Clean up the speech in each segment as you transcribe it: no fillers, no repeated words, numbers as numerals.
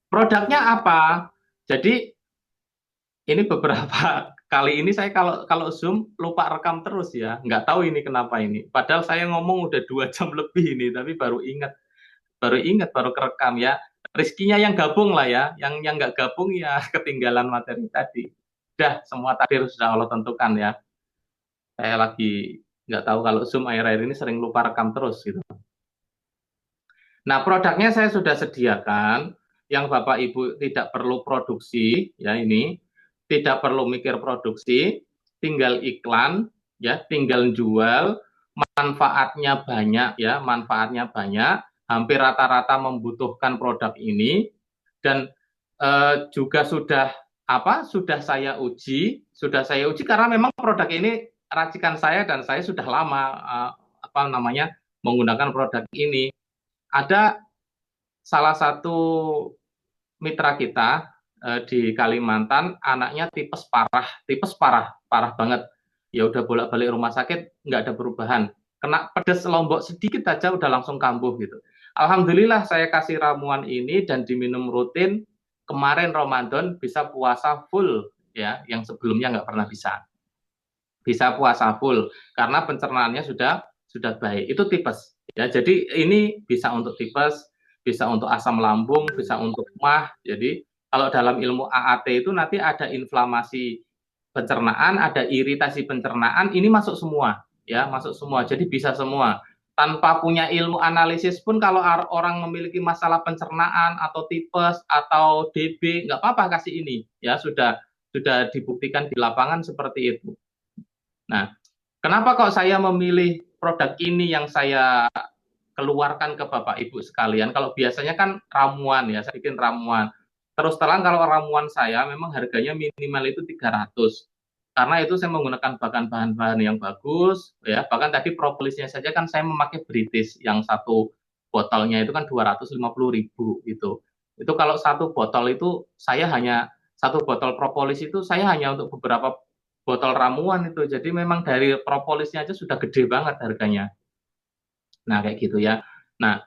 Produknya apa? Jadi ini beberapa kali ini saya kalau kalau Zoom lupa rekam terus ya, nggak tahu ini kenapa ini. Padahal saya ngomong udah 2 jam lebih ini, tapi baru kerekam ya. Rizkinya yang gabung lah ya, yang nggak gabung ya ketinggalan materi tadi. Udah semua takdir sudah Allah tentukan ya. Saya lagi nggak tahu kalau Zoom akhir-akhir ini sering lupa rekam terus gitu. Nah, produknya saya sudah sediakan, yang Bapak Ibu tidak perlu produksi, ya ini, tidak perlu mikir produksi, tinggal iklan, ya, tinggal jual, manfaatnya banyak, ya, manfaatnya banyak, hampir rata-rata membutuhkan produk ini, dan juga sudah saya uji karena memang produk ini racikan saya dan saya sudah lama apa namanya menggunakan produk ini. Ada salah satu mitra kita di Kalimantan, anaknya tipes parah, parah banget. Ya udah bolak-balik rumah sakit, nggak ada perubahan. Kena pedes lombok sedikit aja udah langsung kambuh gitu. Alhamdulillah saya kasih ramuan ini dan diminum rutin. Kemarin Ramadan bisa puasa full ya, yang sebelumnya nggak pernah bisa puasa full karena pencernaannya sudah baik. Itu tipes ya. Jadi ini bisa untuk tipes, bisa untuk asam lambung, bisa untuk mah. Jadi kalau dalam ilmu AAT itu nanti ada inflamasi pencernaan, ada iritasi pencernaan, ini masuk semua ya, masuk semua. Jadi bisa semua. Tanpa punya ilmu analisis pun kalau orang memiliki masalah pencernaan atau tipes atau DB nggak apa-apa kasih ini ya, sudah dibuktikan di lapangan seperti itu. Nah, kenapa kok saya memilih produk ini yang saya keluarkan ke Bapak Ibu sekalian? Kalau biasanya kan ramuan ya, saya bikin ramuan. Terus terang kalau ramuan saya memang harganya minimal itu 300. Karena itu saya menggunakan bahan-bahan yang bagus, ya. Bahkan tadi propolisnya saja kan saya memakai British yang satu botolnya itu kan 250.000 gitu. Itu kalau satu botol itu saya hanya satu botol propolis itu saya hanya untuk beberapa botol ramuan itu. Jadi memang dari propolisnya aja sudah gede banget harganya. Nah, kayak gitu ya. Nah,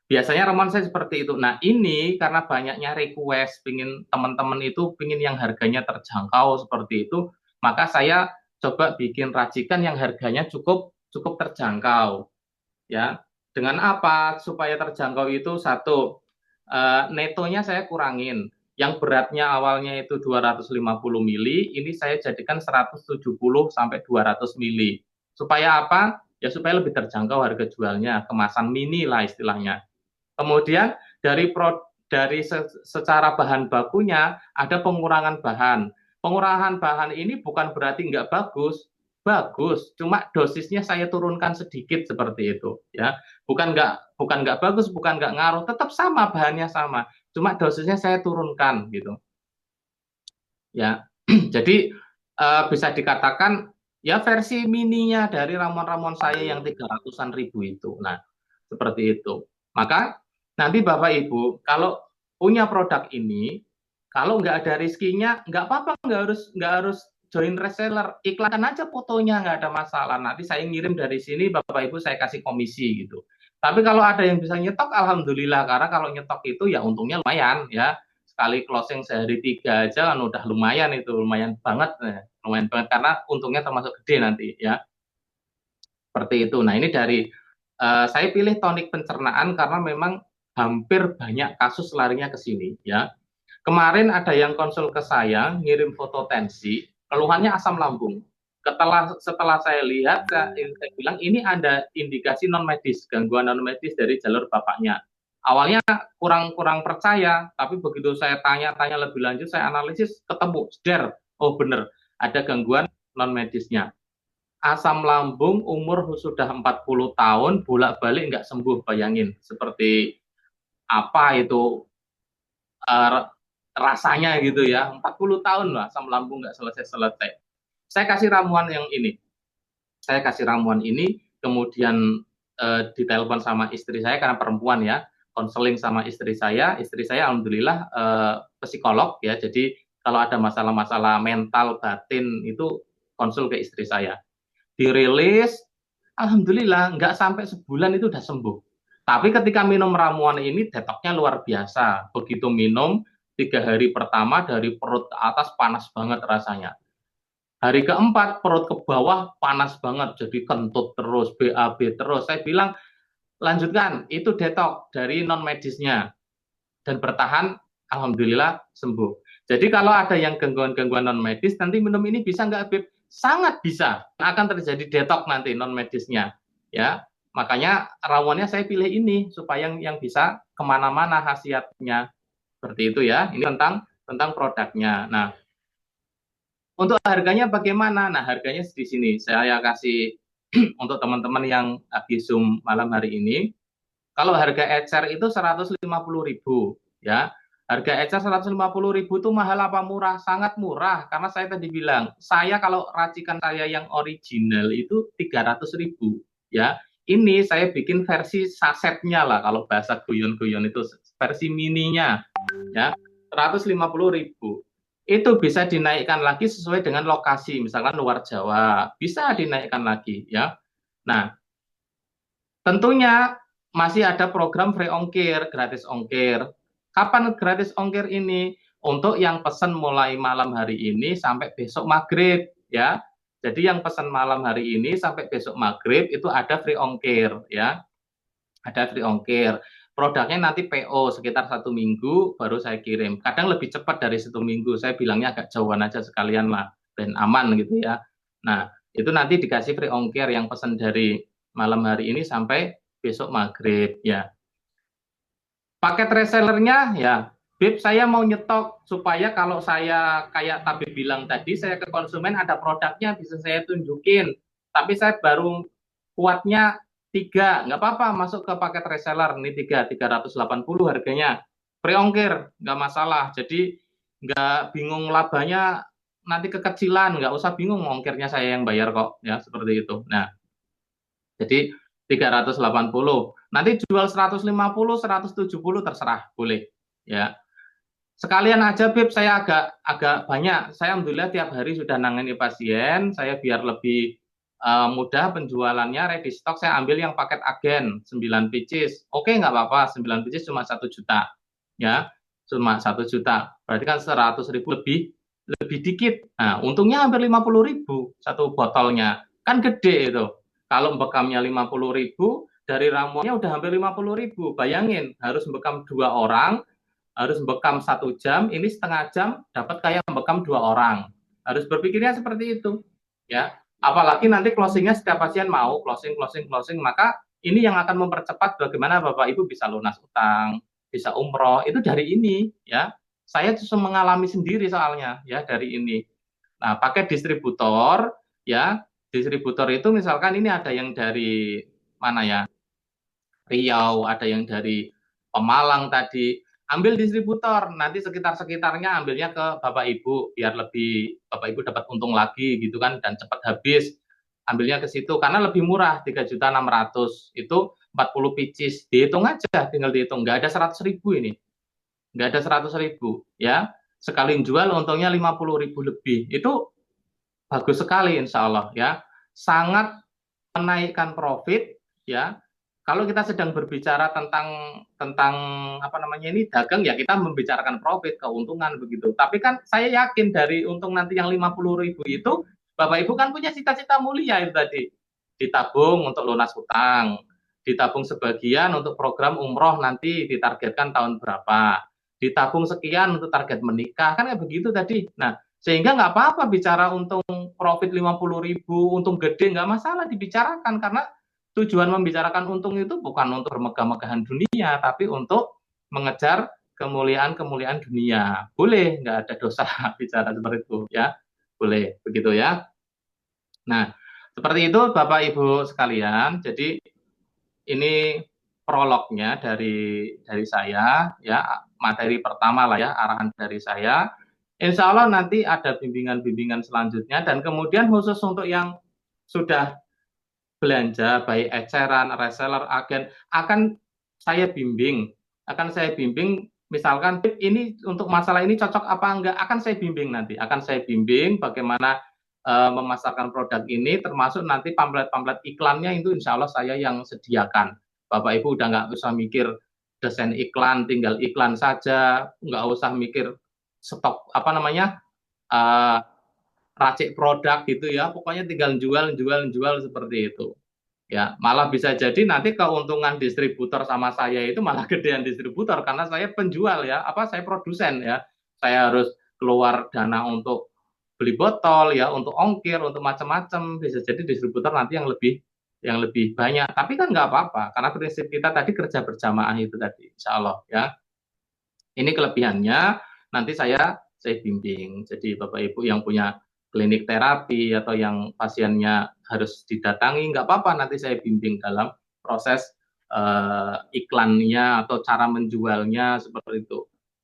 biasanya ramuan saya seperti itu. Nah, ini karena banyaknya request, pingin teman-teman itu pingin yang harganya terjangkau seperti itu, maka saya coba bikin racikan yang harganya cukup cukup terjangkau. Ya, dengan apa supaya terjangkau itu satu, netonya saya kurangin. Yang beratnya awalnya itu 250 mili, ini saya jadikan 170 sampai 200 mili. Supaya apa? Ya supaya lebih terjangkau harga jualnya, kemasan mini lah istilahnya. Kemudian dari secara bahan bakunya ada pengurangan bahan. Pengurangan bahan ini bukan berarti nggak bagus, bagus. Cuma dosisnya saya turunkan sedikit seperti itu, ya. Bukan nggak bagus, bukan nggak ngaruh, tetap sama bahannya sama. Cuma dosisnya saya turunkan gitu, ya. Jadi bisa dikatakan ya versi mininya dari ramuan-ramuan saya yang 300-an ribu itu. Nah, seperti itu. Maka nanti Bapak Ibu kalau punya produk ini, kalau nggak ada rizkinya, nggak apa-apa, nggak harus join reseller, iklankan aja fotonya, nggak ada masalah. Nanti saya ngirim dari sini, Bapak Ibu saya kasih komisi gitu. Tapi kalau ada yang bisa nyetok, alhamdulillah. Karena kalau nyetok itu ya untungnya lumayan ya. Sekali closing sehari 3 aja kan udah lumayan itu, lumayan banget, lumayan banget karena untungnya termasuk gede nanti ya. Seperti itu. Nah, ini dari saya pilih tonik pencernaan karena memang hampir banyak kasus larinya ke sini ya. Kemarin ada yang konsul ke saya, ngirim foto tensi, keluhannya asam lambung. Setelah saya lihat, saya bilang ini ada indikasi non medis, gangguan non medis dari jalur bapaknya. Awalnya kurang percaya, tapi begitu saya tanya-tanya lebih lanjut, saya analisis, ketemu, der, oh bener, ada gangguan non medisnya. Asam lambung umur sudah 40 tahun, bolak-balik nggak sembuh, bayangin. Seperti apa itu uh, rasanya gitu ya, 40 tahun lah asam lambung nggak selesai-selesai. Saya kasih ramuan yang ini, saya kasih ramuan ini, kemudian ditelepon sama istri saya karena perempuan ya, konseling sama istri saya alhamdulillah psikolog ya, jadi kalau ada masalah-masalah mental batin itu konsul ke istri saya, dirilis, alhamdulillah nggak sampai sebulan itu udah sembuh. Tapi ketika minum ramuan ini detoknya luar biasa. Begitu minum 3 hari pertama dari perut ke atas panas banget rasanya. Hari keempat perut ke bawah panas banget, jadi kentut terus, BAB terus. Saya bilang lanjutkan, itu detok dari non medisnya dan bertahan, alhamdulillah sembuh. Jadi kalau ada yang gangguan-gangguan non medis, nanti minum ini bisa nggak, Bib? Sangat bisa. Akan terjadi detok nanti non medisnya, ya. Makanya rawannya saya pilih ini supaya yang bisa kemana-mana khasiatnya seperti itu ya. Ini tentang produknya. Nah, untuk harganya bagaimana? Nah, harganya di sini saya kasih untuk teman-teman yang habis Zoom malam hari ini. Kalau harga ecer itu 150.000 ya. Harga ecer 150.000 itu mahal apa murah? Sangat murah karena saya tadi bilang, saya kalau racikan saya yang original itu 300.000 ya. Ini saya bikin versi sasetnya lah kalau bahasa guyon-guyon itu versi mininya ya. 150.000 itu bisa dinaikkan lagi sesuai dengan lokasi, misalkan luar Jawa bisa dinaikkan lagi ya. Nah, tentunya masih ada program free ongkir, gratis ongkir. Kapan gratis ongkir ini? Untuk yang pesan mulai malam hari ini sampai besok maghrib ya. Jadi yang pesan malam hari ini sampai besok maghrib itu ada free ongkir ya. Ada free ongkir. Produknya nanti PO sekitar 1 minggu baru saya kirim. Kadang lebih cepat dari 1 minggu. Saya bilangnya agak jauhan aja sekalian lah, dan aman gitu ya. Nah, itu nanti dikasih free ongkir yang pesan dari malam hari ini sampai besok maghrib ya. Paket resellernya ya, Bib saya mau nyetok supaya kalau saya kayak Tabib bilang tadi, saya ke konsumen ada produknya bisa saya tunjukin. Tapi saya baru kuatnya 3, nggak apa-apa masuk ke paket reseller. Ini 380 harganya. Free ongkir, nggak masalah. Jadi nggak bingung labanya nanti kekecilan, nggak usah bingung ongkirnya saya yang bayar kok ya seperti itu. Nah, jadi 380. Nanti jual 150, 170 terserah, boleh. Ya. Sekalian aja Bib, saya agak banyak. Saya alhamdulillah tiap hari sudah nangani pasien, saya biar lebih mudah penjualannya, ready stock saya ambil yang paket agen 9 pieces. Oke, nggak apa-apa, 9 pieces cuma 1 juta. Ya, cuma 1 juta. Berarti kan 100.000 lebih dikit. Nah, untungnya hampir 50.000 satu botolnya. Kan gede itu. Kalau bekamnya 50.000, dari ramuannya udah hampir 50.000. Bayangin, harus bekam 2 orang, harus bekam 1 jam, ini setengah jam dapat kayak bekam 2 orang. Harus berpikirnya seperti itu. Ya, apalagi nanti closingnya setiap pasien mau closing, maka ini yang akan mempercepat bagaimana Bapak Ibu bisa lunas utang, bisa umroh, itu dari ini ya. Saya justru mengalami sendiri soalnya ya dari ini. Nah, pakai distributor ya. Distributor itu misalkan ini ada yang dari mana ya? Riau, ada yang dari Pemalang tadi. Ambil distributor, nanti sekitar-sekitarnya ambilnya ke Bapak Ibu biar lebih Bapak Ibu dapat untung lagi gitu kan dan cepat habis. Ambilnya ke situ karena lebih murah 3.600.000 itu 40 pieces. Dihitung aja, tinggal dihitung. Nggak ada 100.000 ini. Nggak ada 100.000 ya. Sekali jual untungnya 50.000 lebih. Itu bagus sekali insya Allah ya. Sangat menaikkan profit ya. Kalau kita sedang berbicara tentang apa namanya ini dagang ya kita membicarakan profit, keuntungan begitu. Tapi kan saya yakin dari untung nanti yang 50.000 itu Bapak Ibu kan punya cita-cita mulia itu tadi. Ditabung untuk lunas utang, ditabung sebagian untuk program umroh nanti ditargetkan tahun berapa, ditabung sekian untuk target menikah, kan kayak begitu tadi. Nah, sehingga nggak apa-apa bicara untung profit 50.000, untung gede nggak masalah dibicarakan karena tujuan membicarakan untung itu bukan untuk bermegah-megahan dunia, tapi untuk mengejar kemuliaan-kemuliaan dunia. Boleh, nggak ada dosa bicara seperti itu ya. Boleh, begitu ya. Nah, seperti itu Bapak Ibu sekalian. Jadi ini prolognya dari saya ya, materi pertama lah ya, arahan dari saya. Insya Allah nanti ada bimbingan-bimbingan selanjutnya dan kemudian khusus untuk yang sudah belanja baik eceran, reseller, agen akan saya bimbing misalkan ini untuk masalah ini cocok apa enggak akan saya bimbing bagaimana memasarkan produk ini termasuk nanti pamflet-pamflet iklannya itu insya Allah saya yang sediakan Bapak Ibu udah nggak usah mikir desain iklan, tinggal iklan saja, nggak usah mikir stok apa namanya uh, racik produk gitu ya, pokoknya tinggal jual seperti itu. Ya, malah bisa jadi nanti keuntungan distributor sama saya itu malah gedean distributor karena saya penjual ya, apa saya produsen ya. Saya harus keluar dana untuk beli botol ya, untuk ongkir, untuk macam-macam. Bisa jadi distributor nanti yang lebih banyak. Tapi kan nggak apa-apa karena prinsip kita tadi kerja berjamaah itu tadi, insya Allah ya. Ini kelebihannya, nanti saya bimbing. Jadi Bapak Ibu yang punya klinik terapi atau yang pasiennya harus didatangi, nggak apa-apa, nanti saya bimbing dalam proses iklannya atau cara menjualnya seperti itu.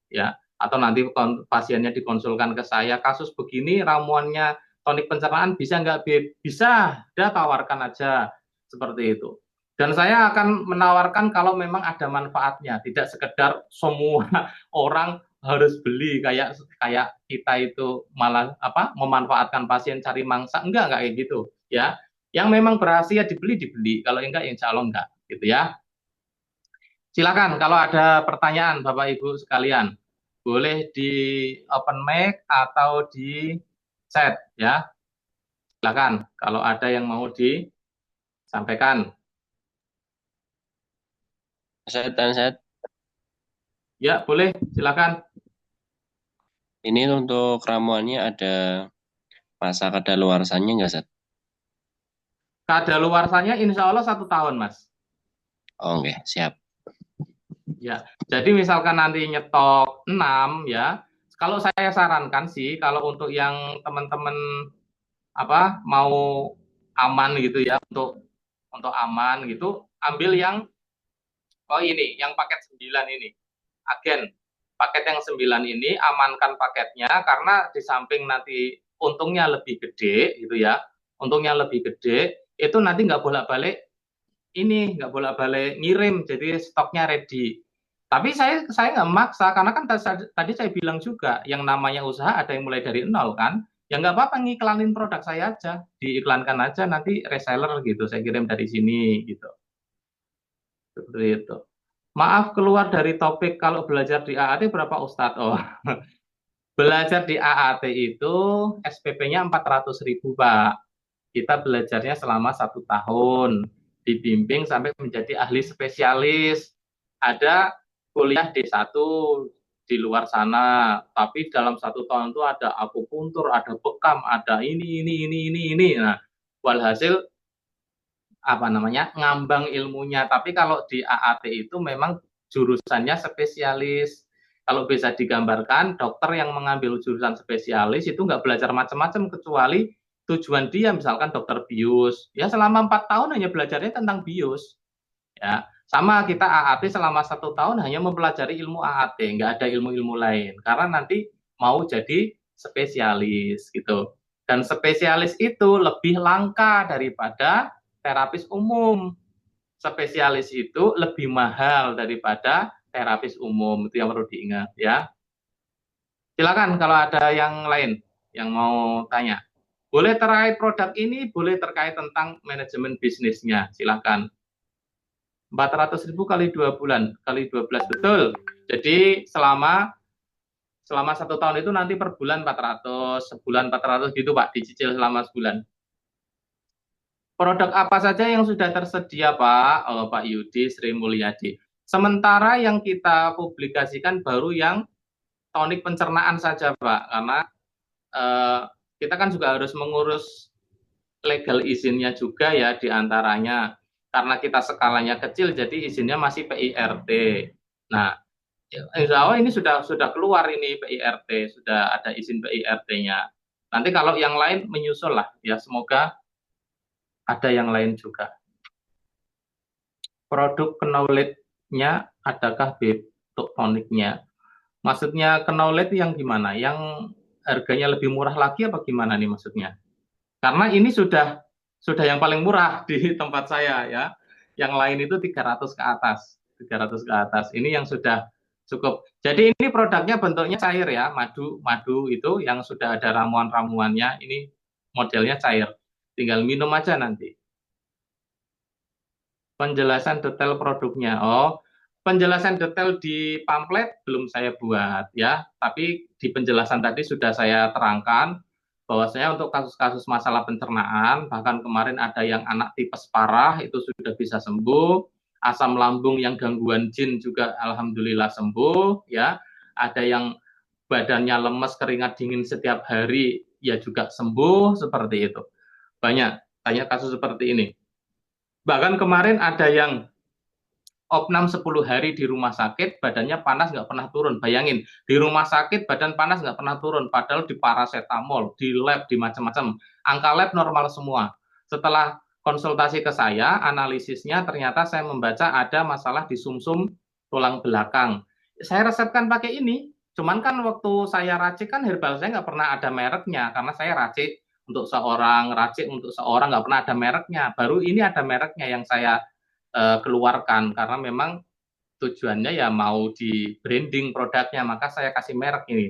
Ya, atau nanti pasiennya dikonsulkan ke saya, kasus begini ramuannya tonik pencernaan bisa nggak, Beb? Bisa, udah tawarkan aja seperti itu. Dan saya akan menawarkan kalau memang ada manfaatnya, tidak sekedar semua orang harus beli kayak kayak kita itu malah apa memanfaatkan pasien cari mangsa, enggak kayak gitu ya. Yang memang berhasil ya dibeli, kalau enggak insya Allah enggak gitu ya. Silakan kalau ada pertanyaan Bapak Ibu sekalian, boleh di open mic atau di chat ya. Silakan kalau ada yang mau disampaikan. Saya Ya boleh, silakan. ini untuk ramuannya ada masa kadaluarsanya nggak, Sat? Kadaluarsanya insya Allah 1 tahun Mas. Oh, oke, siap. Ya, jadi misalkan nanti nyetok 6 ya, kalau saya sarankan sih kalau untuk yang teman-teman apa mau aman gitu ya, untuk aman gitu, ambil yang oh ini, yang paket 9 ini. Agen. Paket yang 9 ini amankan paketnya karena di samping nanti untungnya lebih gede gitu ya. Untungnya lebih gede, itu nanti nggak bolak-balik ngirim, jadi stoknya ready. Tapi saya nggak memaksa karena kan tadi saya bilang juga yang namanya usaha ada yang mulai dari nol kan. Ya nggak apa-apa ngiklanin produk saya aja, diiklankan aja nanti reseller gitu, saya kirim dari sini gitu. Seperti itu. Maaf keluar dari topik kalau belajar di AAT berapa Ustadz? Oh, belajar di AAT itu SPP-nya 400.000 Pak. Kita belajarnya selama 1 tahun, dibimbing sampai menjadi ahli spesialis. Ada kuliah D1 di luar sana, tapi dalam 1 tahun itu ada akupuntur, ada bekam, ada ini. Nah, walhasil apa namanya ngambang ilmunya. Tapi kalau di AAT itu memang jurusannya spesialis. Kalau bisa digambarkan, dokter yang mengambil jurusan spesialis itu nggak belajar macam-macam kecuali tujuan dia misalkan dokter bius. Ya selama 4 tahun hanya belajarnya tentang bius. Ya sama kita AAT selama 1 tahun hanya mempelajari ilmu AAT, nggak ada ilmu-ilmu lain. Karena nanti mau jadi spesialis gitu. Dan spesialis itu lebih langka daripada terapis umum. Spesialis itu lebih mahal daripada terapis umum. Itu yang perlu diingat ya. Silakan kalau ada yang lain yang mau tanya. Boleh terkait produk ini, boleh terkait tentang manajemen bisnisnya. Silakan. 400.000 kali 2 bulan, kali 12 betul. Jadi selama 1 tahun itu nanti per bulan 400, sebulan 400 gitu Pak, dicicil selama sebulan. Produk apa saja yang sudah tersedia Pak? Oh, Pak Yudi Sri Mulyadi. Sementara yang kita publikasikan baru yang tonik pencernaan saja Pak, karena eh, kita kan juga harus mengurus legal izinnya juga ya diantaranya. Karena kita skalanya kecil, jadi izinnya masih PIRT. Nah, insya Allah ini sudah keluar ini PIRT, sudah ada izin PIRT-nya. Nanti kalau yang lain menyusul lah, ya semoga ada yang lain juga. Produk knowledge-nya adakah bentuk toniknya? Maksudnya knowledge yang gimana? Yang harganya lebih murah lagi apa gimana nih maksudnya? Karena ini sudah yang paling murah di tempat saya ya. Yang lain itu 300 ke atas, 300 ke atas. Ini yang sudah cukup. Jadi ini produknya bentuknya cair ya, madu itu yang sudah ada ramuan-ramuannya. Ini modelnya cair. Tinggal minum aja nanti. Penjelasan detail produknya. Oh, penjelasan detail di pamflet belum saya buat ya, tapi di penjelasan tadi sudah saya terangkan bahwasanya untuk kasus-kasus masalah pencernaan, bahkan kemarin ada yang anak tipes parah itu sudah bisa sembuh, asam lambung yang gangguan jin juga alhamdulillah sembuh ya. Ada yang badannya lemes, keringat dingin setiap hari ya juga sembuh seperti itu. Banyak kasus seperti ini. Bahkan kemarin ada yang opnam 10 hari di rumah sakit, badannya panas nggak pernah turun. Bayangin, di rumah sakit badan panas nggak pernah turun, padahal di paracetamol, di lab, di macam-macam. Angka lab normal semua. Setelah konsultasi ke saya, analisisnya ternyata saya membaca ada masalah di sumsum tulang belakang. Saya resepkan pakai ini, cuman kan waktu saya racik kan herbal saya nggak pernah ada mereknya, karena saya racik untuk seorang nggak pernah ada mereknya. Baru ini ada mereknya yang saya keluarkan karena memang tujuannya ya mau di branding produknya, maka saya kasih merek ini.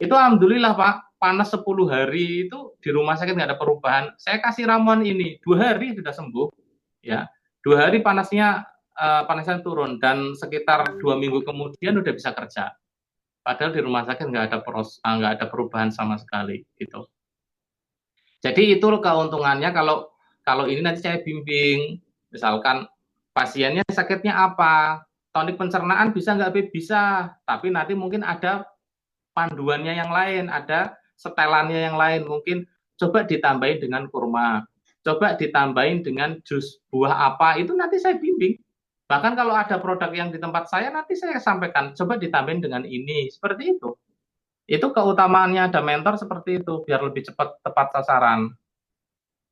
Itu alhamdulillah Pak, panas 10 hari itu di rumah sakit nggak ada perubahan. Saya kasih ramuan ini 2 hari sudah sembuh ya. 2 hari panasnya turun dan sekitar 2 minggu kemudian udah bisa kerja. Padahal di rumah sakit nggak ada perubahan sama sekali gitu. Jadi itu keuntungannya kalau kalau ini nanti saya bimbing, misalkan pasiennya sakitnya apa, tonik pencernaan bisa nggak? Bisa, tapi nanti mungkin ada panduannya yang lain, ada setelannya yang lain, mungkin coba ditambahin dengan kurma, coba ditambahin dengan jus buah apa, itu nanti saya bimbing. Bahkan kalau ada produk yang di tempat saya, nanti saya sampaikan, coba ditambahin dengan ini, seperti itu. Itu keutamaannya ada mentor seperti itu, biar lebih cepat tepat sasaran.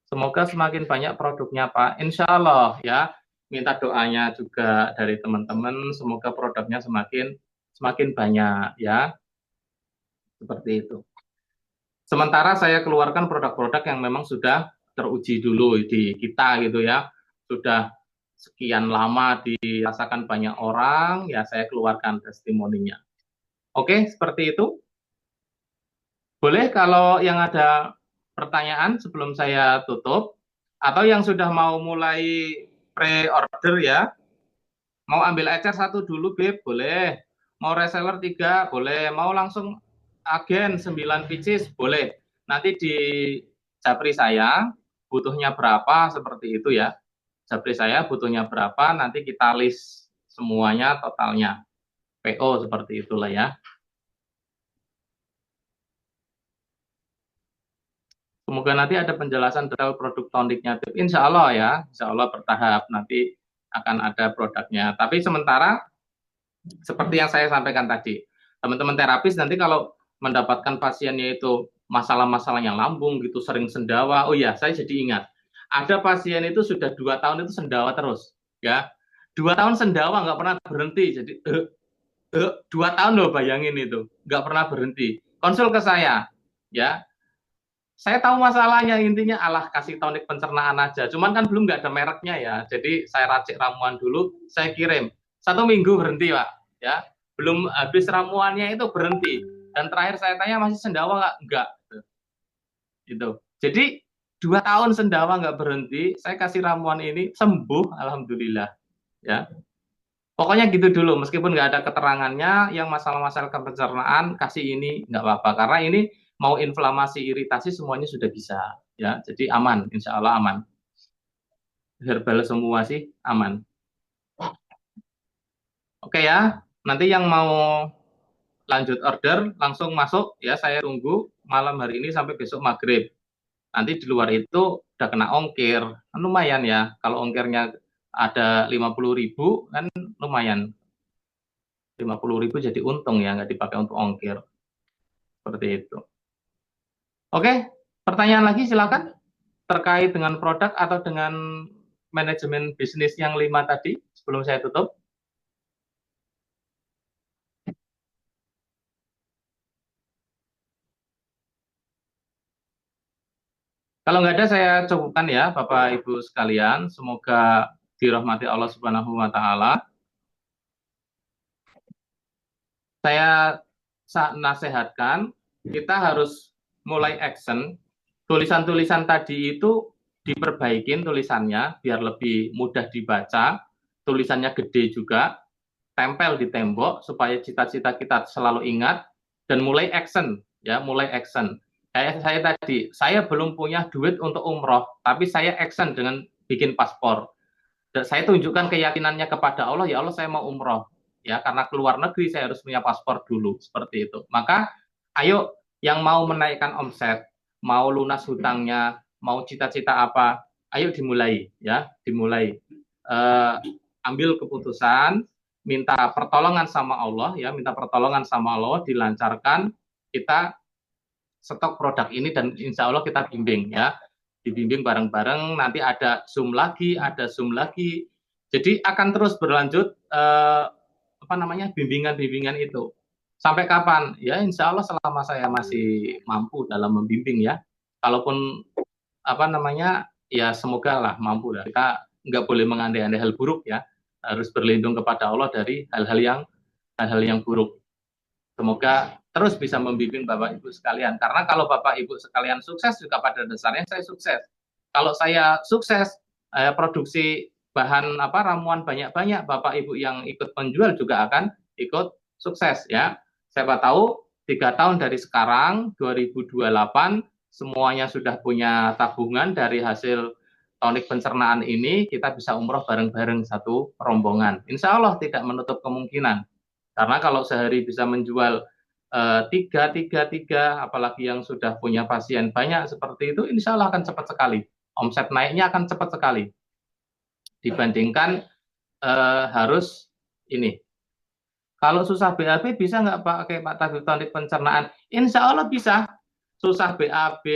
Semoga semakin banyak produknya Pak. Insya Allah ya. Minta doanya juga dari teman-teman. Semoga produknya semakin semakin banyak ya. Seperti itu. Sementara saya keluarkan produk-produk yang memang sudah teruji dulu di kita gitu ya. Sudah sekian lama dirasakan banyak orang, ya saya keluarkan testimoninya. Oke, seperti itu. Boleh kalau yang ada pertanyaan sebelum saya tutup, atau yang sudah mau mulai pre-order ya, mau ambil ecer satu dulu, Beb, boleh. Mau reseller 3, boleh. Mau langsung agen 9 pieces, boleh. Nanti di japri saya, butuhnya berapa, seperti itu ya. Japri saya butuhnya berapa, nanti kita list semuanya, totalnya. PO, seperti itulah ya. Semoga nanti ada penjelasan detail produk toniknya. Insya Allah ya, insya Allah bertahap nanti akan ada produknya. Tapi sementara seperti yang saya sampaikan tadi, teman-teman terapis nanti kalau mendapatkan pasiennya itu masalah-masalahnya lambung gitu, sering sendawa. Oh ya, saya jadi ingat, ada pasien itu sudah 2 tahun itu sendawa terus, ya. 2 tahun sendawa nggak pernah berhenti. Jadi 2 tahun loh, bayangin itu nggak pernah berhenti. Konsul ke saya, ya. Saya tahu masalahnya, intinya alah kasih tonik pencernaan aja. Cuman kan belum nggak ada mereknya ya. Jadi saya racik ramuan dulu, saya kirim. 1 minggu berhenti Pak. Ya, belum habis ramuannya itu berhenti. Dan terakhir saya tanya masih sendawa nggak? Nggak. Gitu. Jadi 2 tahun sendawa nggak berhenti. Saya kasih ramuan ini sembuh, alhamdulillah. Ya. Pokoknya gitu dulu, meskipun nggak ada keterangannya, yang masalah-masalah pencernaan, kasih ini nggak apa-apa. Karena ini mau inflamasi, iritasi, semuanya sudah bisa. Ya, jadi aman, insya Allah aman. Herbal semua sih aman. Oke ya, nanti yang mau lanjut order, langsung masuk ya, saya tunggu malam hari ini sampai besok maghrib. Nanti di luar itu udah kena ongkir, kan lumayan ya. Kalau ongkirnya ada 50.000, kan lumayan. 50.000 jadi untung ya, nggak dipakai untuk ongkir. Seperti itu. Oke, pertanyaan lagi silakan terkait dengan produk atau dengan manajemen bisnis yang 5 tadi sebelum saya tutup. Kalau nggak ada saya cukupkan ya Bapak Ibu sekalian. Semoga dirahmati Allah Subhanahu wa taala. Saya nasehatkan kita harus mulai action. Tulisan-tulisan tadi itu diperbaikin tulisannya biar lebih mudah dibaca, tulisannya gede juga, tempel di tembok supaya cita-cita kita selalu ingat, dan mulai action, ya, mulai action. Kayak saya tadi, saya belum punya duit untuk umroh, tapi saya action dengan bikin paspor. Dan saya tunjukkan keyakinannya kepada Allah, ya Allah saya mau umroh, ya, karena keluar negeri saya harus punya paspor dulu, seperti itu. Maka ayo yang mau menaikkan omset, mau lunas hutangnya, mau cita-cita apa, ayo dimulai, ya, dimulai. Ambil keputusan, minta pertolongan sama Allah, ya, minta pertolongan sama Allah, dilancarkan, kita stok produk ini dan insya Allah kita bimbing, ya, dibimbing bareng-bareng. Nanti ada Zoom lagi, ada Zoom lagi. Jadi akan terus berlanjut bimbingan-bimbingan itu. Sampai kapan? Ya insya Allah selama saya masih mampu dalam membimbing, ya. Kalaupun ya semoga lah mampu lah. Kita nggak boleh mengandai-andai hal buruk, ya. Harus berlindung kepada Allah dari hal-hal yang buruk. Semoga terus bisa membimbing Bapak Ibu sekalian. Karena kalau Bapak Ibu sekalian sukses, juga pada dasarnya saya sukses. Kalau saya sukses, produksi bahan ramuan banyak-banyak, Bapak Ibu yang ikut menjual juga akan ikut sukses, ya. Siapa tahu 3 tahun dari sekarang 2028 semuanya sudah punya tabungan dari hasil tonik pencernaan ini, kita bisa umroh bareng-bareng satu rombongan. Insya Allah tidak menutup kemungkinan. Karena kalau sehari bisa menjual tiga, apalagi yang sudah punya pasien banyak seperti itu, insya Allah akan cepat sekali. Omset naiknya akan cepat sekali. Dibandingkan harus ini. Kalau susah BAB bisa nggak pakai Pak tabib tonik pencernaan? Insya Allah bisa. Susah BAB,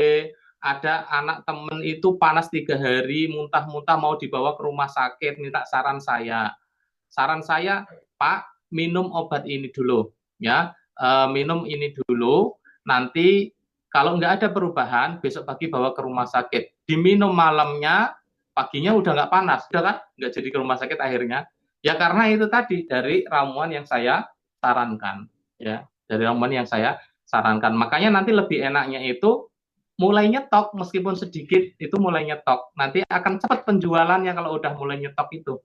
ada anak temen itu panas 3 hari, muntah-muntah mau dibawa ke rumah sakit, minta saran saya. Saran saya, Pak, minum obat ini dulu, ya. Minum ini dulu, nanti kalau nggak ada perubahan, besok pagi bawa ke rumah sakit. Diminum malamnya, paginya udah nggak panas, udah kan? Nggak jadi ke rumah sakit akhirnya. Ya karena itu tadi, dari ramuan yang saya sarankan, ya. Dari ramuan yang saya sarankan. Makanya nanti lebih enaknya itu mulai nyetok, meskipun sedikit, itu mulai nyetok. Nanti akan cepat penjualannya kalau udah mulai nyetok itu.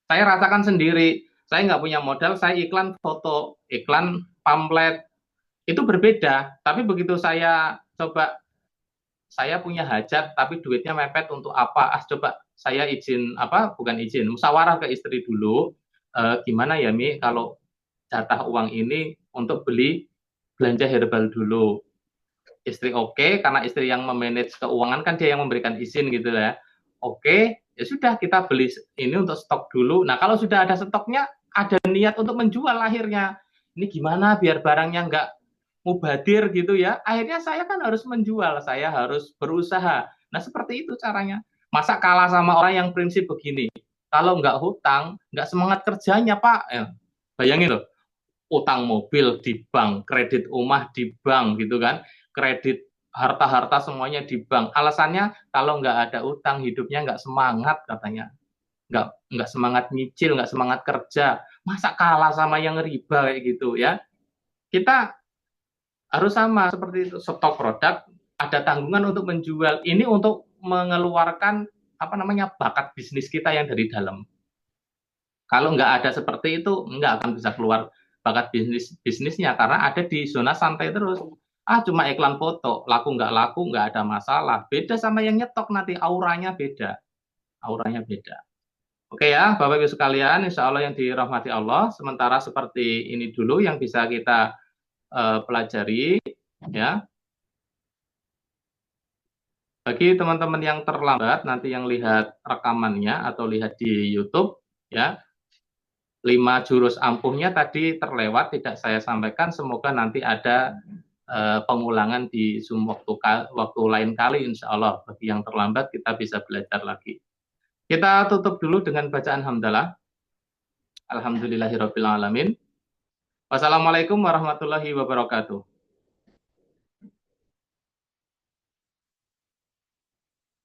Saya rasakan sendiri, saya nggak punya modal, saya iklan foto, iklan pamflet, itu berbeda. Tapi begitu saya coba, saya punya hajat, tapi duitnya mepet untuk apa? Coba saya izin, bukan izin, musyawarah ke istri dulu, gimana ya Mi, kalau jatah uang ini untuk beli belanja herbal dulu. Istri oke, karena istri yang memanage keuangan kan dia yang memberikan izin gitu ya. Oke, ya sudah kita beli ini untuk stok dulu. Nah kalau sudah ada stoknya, ada niat untuk menjual akhirnya. Ini gimana biar barangnya nggak mubadir gitu ya. Akhirnya saya kan harus menjual, saya harus berusaha. Nah seperti itu caranya. Masa kalah sama orang yang prinsip begini. Kalau nggak hutang, nggak semangat kerjanya Pak. Bayangin loh, utang mobil di bank, kredit rumah di bank gitu kan, kredit harta-harta semuanya di bank. Alasannya kalau nggak ada utang hidupnya nggak semangat katanya, nggak semangat nyicil, nggak semangat kerja. Masa kalah sama yang riba kayak gitu ya? Kita harus sama seperti itu, stok produk, ada tanggungan untuk menjual. Ini untuk mengeluarkan bakat bisnis kita yang dari dalam. Kalau nggak ada seperti itu, nggak akan bisa keluar bakat bisnisnya, karena ada di zona santai terus. Cuma iklan foto, laku nggak ada masalah. Beda sama yang nyetok, nanti auranya beda. Auranya beda. Oke ya, Bapak Ibu sekalian, insya Allah yang dirahmati Allah. Sementara seperti ini dulu yang bisa kita pelajari, ya. Bagi teman-teman yang terlambat, nanti yang lihat rekamannya atau lihat di YouTube, ya, 5 jurus ampuhnya tadi terlewat, tidak saya sampaikan. Semoga nanti ada pengulangan di Zoom waktu lain kali, insya Allah. Bagi yang terlambat kita bisa belajar lagi. Kita tutup dulu dengan bacaan hamdalah. Alhamdulillahirabbil alamin. Wassalamualaikum warahmatullahi wabarakatuh.